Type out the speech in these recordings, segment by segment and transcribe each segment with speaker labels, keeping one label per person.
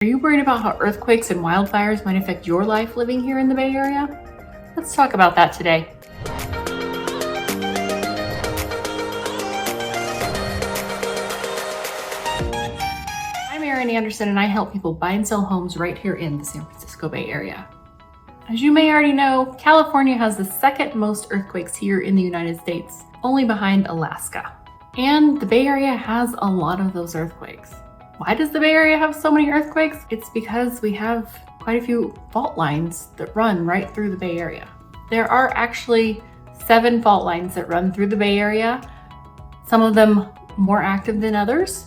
Speaker 1: Are you worried about how earthquakes and wildfires might affect your life living here in the Bay Area? Let's talk about that today. I'm Erin Anderson and I help people buy and sell homes right here in the San Francisco Bay Area. As you may already know, California has the second most earthquakes here in the United States, only behind Alaska. And the Bay Area has a lot of those earthquakes. Why does the Bay Area have so many earthquakes? It's because we have quite a few fault lines that run right through the Bay Area. There are actually 7 fault lines that run through the Bay Area, some of them more active than others.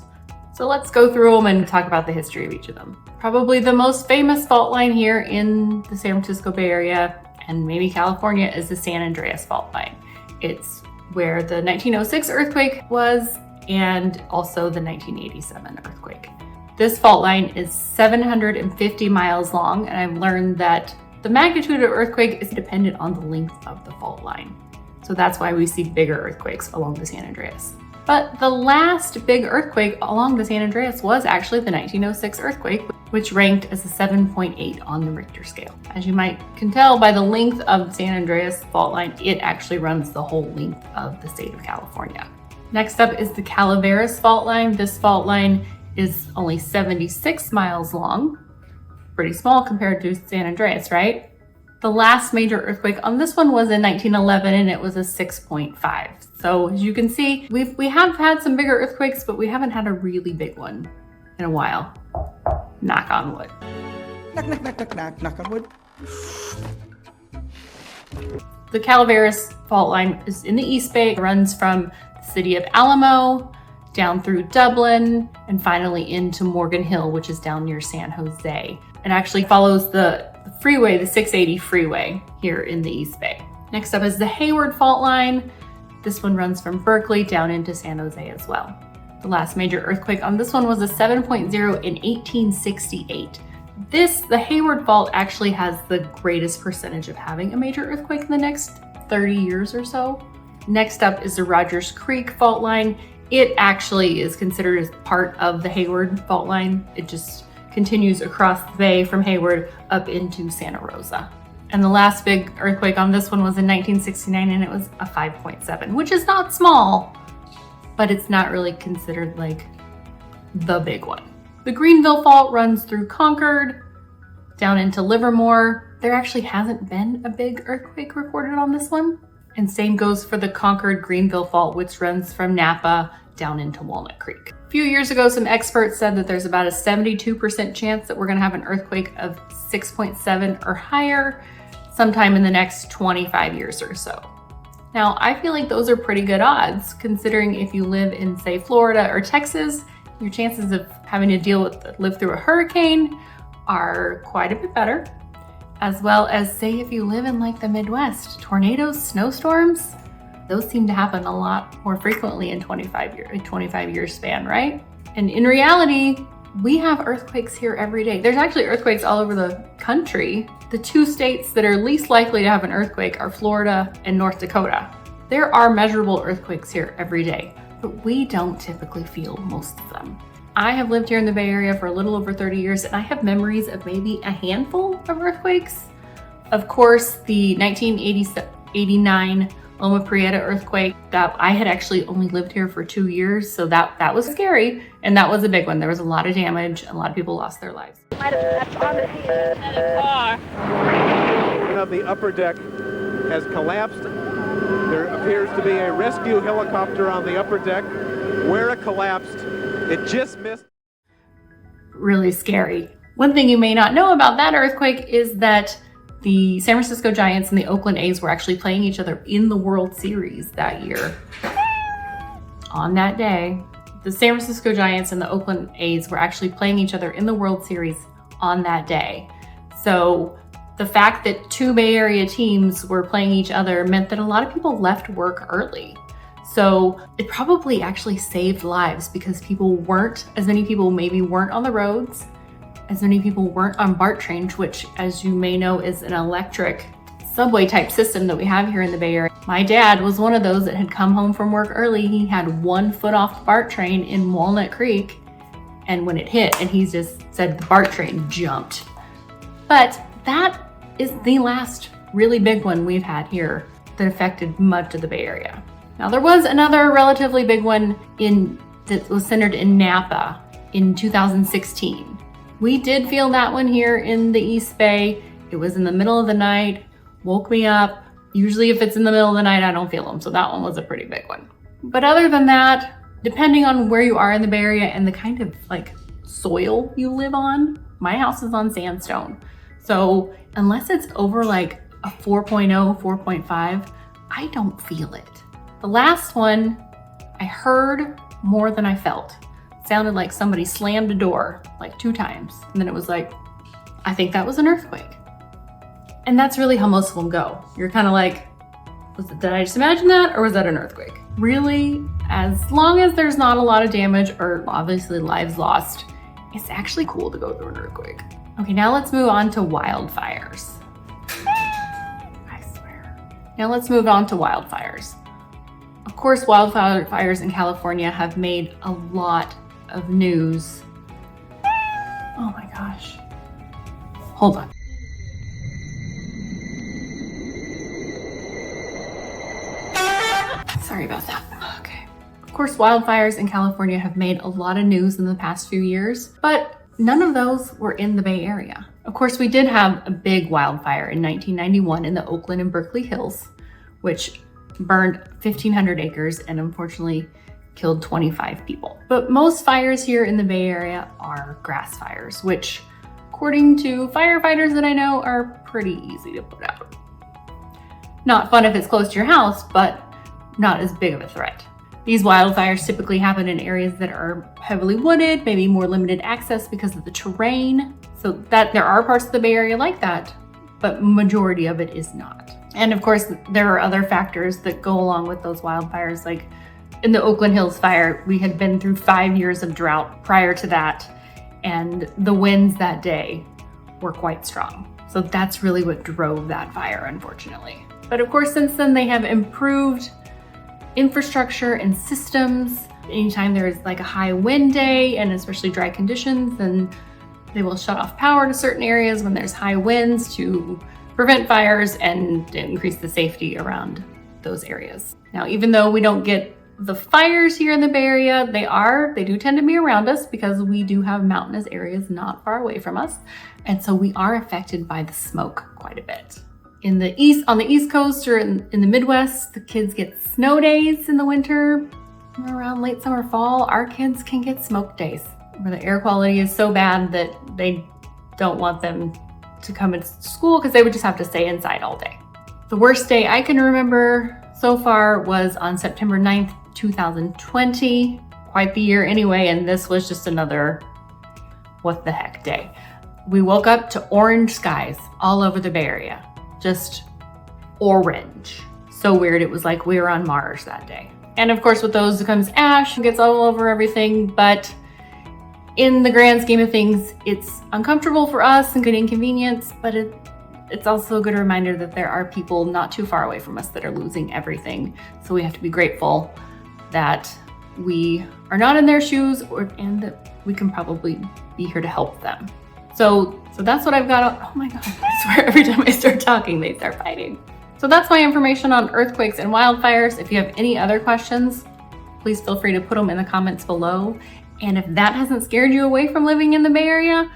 Speaker 1: So let's go through them and talk about the history of each of them. Probably the most famous fault line here in the San Francisco Bay Area and maybe California is the San Andreas fault line. It's where the 1906 earthquake was and also the 1987 earthquake. This fault line is 750 miles long, and I've learned that the magnitude of earthquake is dependent on the length of the fault line. So that's why we see bigger earthquakes along the San Andreas. But the last big earthquake along the San Andreas was actually the 1906 earthquake, which ranked as a 7.8 on the Richter scale. As you can tell by the length of the San Andreas fault line, it actually runs the whole length of the state of California. Next up is the Calaveras fault line. This fault line is only 76 miles long. Pretty small compared to San Andreas, right? The last major earthquake on this one was in 1911 and it was a 6.5. So as you can see, we have had some bigger earthquakes, but we haven't had a really big one in a while. Knock on wood.
Speaker 2: Knock, knock, knock, knock, knock, knock on wood.
Speaker 1: The Calaveras fault line is in the East Bay. It runs from the city of Alamo down through Dublin and finally into Morgan Hill, which is down near San Jose. It actually follows the freeway, the 680 freeway here in the East Bay. Next up is the Hayward fault line. This one runs from Berkeley down into San Jose as well. The last major earthquake on this one was a 7.0 in 1868. The Hayward fault actually has the greatest percentage of having a major earthquake in the next 30 years or so. Next up is the Rogers Creek fault line. It actually is considered as part of the Hayward fault line. It just continues across the bay from Hayward up into Santa Rosa. And the last big earthquake on this one was in 1969 and it was a 5.7, which is not small, but it's not really considered like the big one. The Greenville fault runs through Concord, down into Livermore. There actually hasn't been a big earthquake recorded on this one. And same goes for the Concord-Greenville fault, which runs from Napa down into Walnut Creek. A few years ago, some experts said that there's about a 72% chance that we're gonna have an earthquake of 6.7 or higher sometime in the next 25 years or so. Now, I feel like those are pretty good odds, considering if you live in, say, Florida or Texas, your chances of having to live through a hurricane are quite a bit better. As well as, say, if you live in like the Midwest, tornadoes, snowstorms, those seem to happen a lot more frequently in a 25-year span, right? And in reality, we have earthquakes here every day. There's actually earthquakes all over the country. The 2 states that are least likely to have an earthquake are Florida and North Dakota. There are measurable earthquakes here every day, but we don't typically feel most of them. I have lived here in the Bay Area for a little over 30 years and I have memories of maybe a handful of earthquakes. Of course, the 1989 Loma Prieta earthquake, that I had actually only lived here for 2 years, so that was scary, and that was a big one. There was a lot of damage, and a lot of people lost their lives.
Speaker 3: One of the upper deck has collapsed. There appears to be a rescue helicopter on the upper deck. Where it collapsed, it just missed.
Speaker 1: Really scary. One thing you may not know about that earthquake is that the San Francisco Giants and the Oakland A's were actually playing each other in the World Series that year. On that day, the San Francisco Giants and the Oakland A's were actually playing each other in the World Series on that day. So the fact that 2 Bay Area teams were playing each other meant that a lot of people left work early. So it probably actually saved lives because as many people maybe weren't on the roads, as many people weren't on BART trains, which, as you may know, is an electric subway type system that we have here in the Bay Area. My dad was one of those that had come home from work early. He had 1 foot off the BART train in Walnut Creek And when it hit, and he just said the BART train jumped. But that is the last really big one we've had here that affected much of the Bay Area. Now there was another relatively big one that was centered in Napa in 2016. We did feel that one here in the East Bay. It was in the middle of the night, woke me up. Usually if it's in the middle of the night, I don't feel them. So that one was a pretty big one. But other than that, depending on where you are in the Bay Area and the kind of like soil you live on, my house is on sandstone. So unless it's over like a 4.0, 4.5, I don't feel it. The last one, I heard more than I felt. It sounded like somebody slammed a door like 2 times. And then it was like, I think that was an earthquake. And that's really how most of them go. You're kind of like, did I just imagine that, or was that an earthquake? Really, as long as there's not a lot of damage or obviously lives lost, it's actually cool to go through an earthquake. Okay, now let's move on to wildfires. I swear. Now let's move on to wildfires. Of course, wildfires in California have made a lot of news. Oh my gosh. Hold on. Sorry about that. Okay. Of course, wildfires in California have made a lot of news in the past few years, but none of those were in the Bay Area. Of course, we did have a big wildfire in 1991 in the Oakland and Berkeley Hills, which burned 1,500 acres and unfortunately killed 25 people. But most fires here in the Bay Area are grass fires, which, according to firefighters that I know, are pretty easy to put out. Not fun if it's close to your house, but not as big of a threat. These wildfires typically happen in areas that are heavily wooded, maybe more limited access because of the terrain. So that there are parts of the Bay Area like that, but majority of it is not. And of course, there are other factors that go along with those wildfires. Like in the Oakland Hills fire, we had been through 5 years of drought prior to that, and the winds that day were quite strong. So that's really what drove that fire, unfortunately. But of course, since then they have improved infrastructure and systems. Anytime there's like a high wind day and especially dry conditions, then they will shut off power to certain areas when there's high winds to prevent fires and increase the safety around those areas. Now, even though we don't get the fires here in the Bay Area, they do tend to be around us because we do have mountainous areas not far away from us. And so we are affected by the smoke quite a bit. On the East Coast or in the Midwest, the kids get snow days in the winter. Around late summer, fall, our kids can get smoke days where the air quality is so bad that they don't want them to come into school because they would just have to stay inside all day. The worst day I can remember so far was on September 9th, 2020. Quite the year anyway, and this was just another what the heck day. We woke up to orange skies all over the Bay Area. Just orange. So weird, it was like we were on Mars that day. And of course with those comes ash, gets all over everything, but in the grand scheme of things, it's uncomfortable for us and good inconvenience, but it's also a good reminder that there are people not too far away from us that are losing everything. So we have to be grateful that we are not in their shoes and that we can probably be here to help them. So that's what I've got. Oh my God, I swear every time I start talking, they start fighting. So that's my information on earthquakes and wildfires. If you have any other questions, please feel free to put them in the comments below. And if that hasn't scared you away from living in the Bay Area,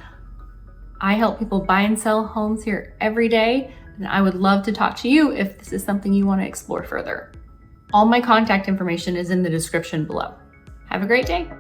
Speaker 1: I help people buy and sell homes here every day. And I would love to talk to you if this is something you want to explore further. All my contact information is in the description below. Have a great day.